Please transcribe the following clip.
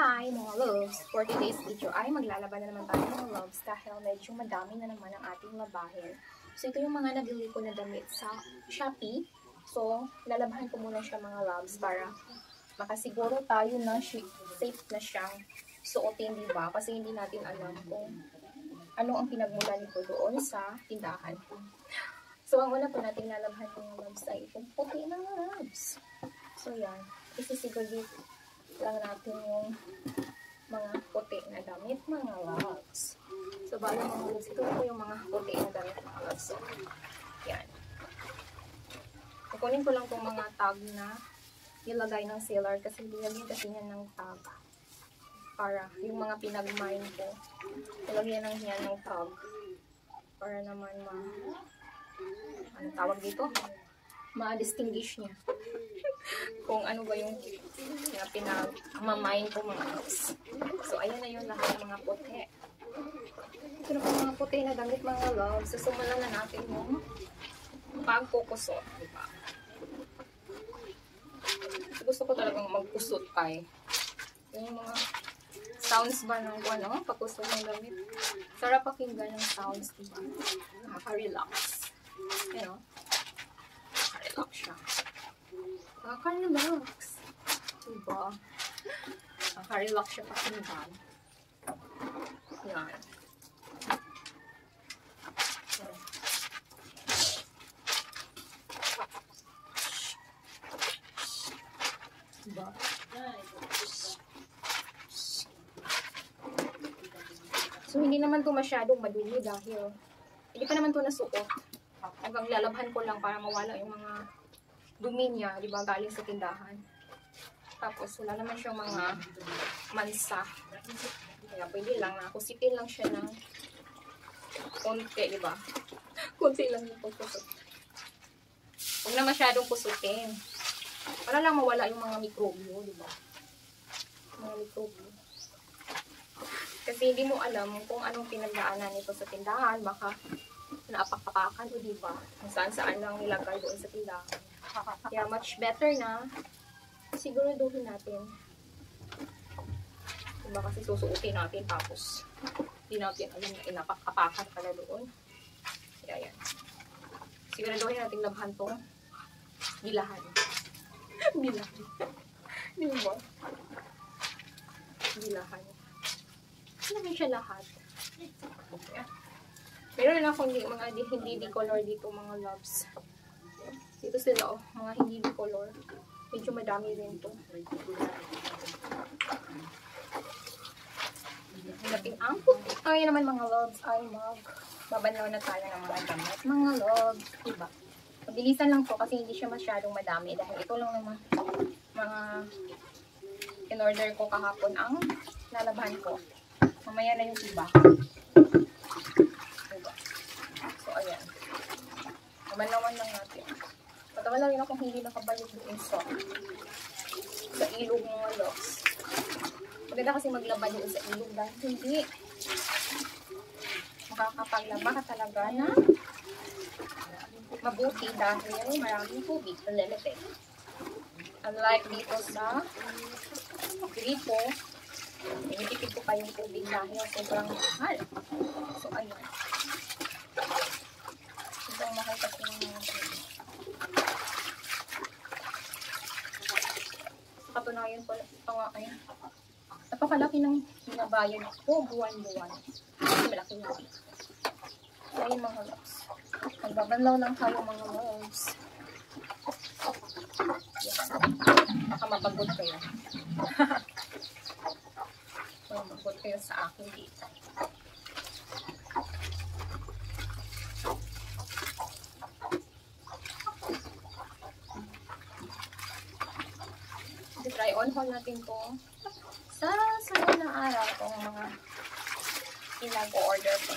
Hi mga loves! For today's video ay maglalaban na naman tayo mga loves dahil medyo madami na naman ang ating labahin. So ito yung mga nabili ko na damit sa Shopee. So lalabahan ko muna siya mga loves para makasiguro tayo na safe na siyang suotin, diba? Kasi hindi natin alam kung ano ang pinagmula nito doon sa tindahan. So ang una po natin lalabahan mga loves ay itong puti na loves. So yan, isisigurate lang natin yung mga puti na damit mga loves. So bala mga loves, ito po yung mga puti na damit mga loves. So yan, kukunin ko lang itong mga tag na nilagay ng seller kasi nilagyan kasi niya ng tag para yung mga pinag-mine ko nilagyan ng niya ng tag para naman ano tawag dito, ma-distinguish niya kung ano ba yung pinag-mine ko mga loves. So ayan na yung lahat ng mga puti. Ito na po mga puti na damit mga loves. So sumulan na natin yung pagkukusot, diba? Gusto ko talagang magkusot tayo. Yung mga sounds ba ng ano, pagkusot ng damit. Sarap pakinggan ng sounds, diba? Nakaka-relax. You know? Nakaka-relax siya. Nakaka-relax. Diba? Nakaka-relax siya pakinggan. Yan. Diba? So, hindi naman ito masyadong madumi dahil hindi pa naman ito nasuot. Hanggang lalabhan ko lang para mawala yung mga dumi niya, di ba, galing sa tindahan. Tapos, wala naman siyang mga mansa. Kaya, pwede lang na kusitin lang siya ng konti, di ba? Konti lang yung pagkusot. Huwag na masyadong kusutin. Para lang mawala yung mga mikrobyo, di ba? Mga mikrobyo. Kasi hindi mo alam kung anong pinagdaanan nito sa tindahan. Baka naapak-apakan o di ba? Kung saan-saan lang nilagay doon sa tindahan. Kaya much better na siguraduhin natin. Diba kasi susuotin natin tapos hindi natin alam na inapak-apakan pala doon. Kaya yan. Siguraduhin natin labhan tong bilahan. Bilahan. Diba? Bilahan. Hindi naman siya lahat. Yeah. Meron na akong mga hindi color dito mga loves. Dito sila mga hindi color. Medyo madami rin to. Hanapin ang puti. Ay naman mga loves ay babanaw na tayo ng mga damit. Mga loves, diba? Mabilisan lang to kasi hindi siya masyadong madami dahil ito lang naman mga in-order ko kahapon ang lalabahan ko. Mamaya na yung iba. Diba? So, ayan. Mamanawan lang natin. Patawa lang yun akong hindi nakabalik doon sa ilog mga loves. Maganda kasi maglaban doon sa ilog dahil hindi makakapaglaba ka talaga na mabuti dahil maraming tubig. Unlimited. Unlike dito sa gripo, initipid ko pa yung tubig dahil sobrang mahal. So, ayun. Sobrang mahal kasi ng mga tubig. Katunayan ko, ayun. Napakalaki ng binabayad ko buwan-buwan. Malaki na. So, ayun mga loves. Magbabanlaw lang tayo mga loves. Baka mapagod kayo. Mapagod kayo sa akin dito. Try on haul natin to sa sunod na araw itong mga pinag-order ko.